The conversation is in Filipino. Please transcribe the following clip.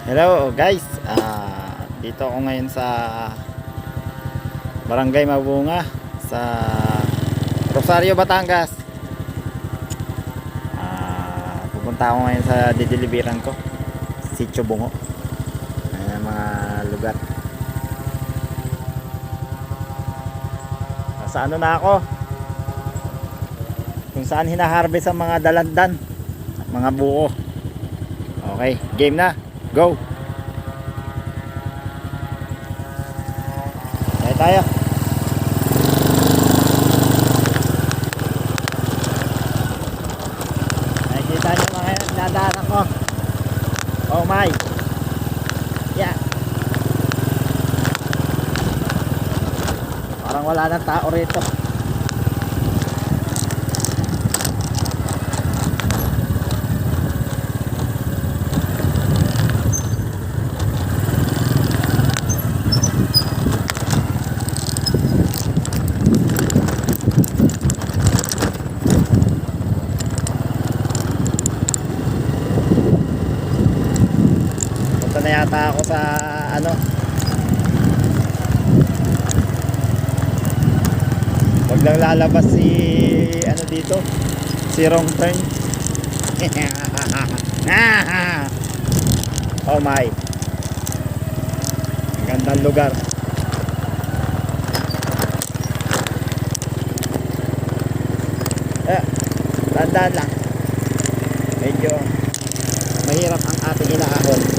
Hello guys, dito ako ngayon sa Barangay Mabunga sa Rosario, Batangas. Pupunta ako ngayon sa dideliveran ko, Sitio Bungo. Ayan ang mga lugar. Sa ano na ako, kung saan hinaharvest ang mga dalandan, mga buko. Okay, game na, go! Tayo. Nakikita nyo mga nadaanan ko. Oh my. Yeah. Parang wala nang tao rito. Na yata ako sa ano, wag lang lalabas si ano dito, si wrong turn. Oh my, gandang lugar. Tandaan lang, medyo mahirap ang ating inaahon.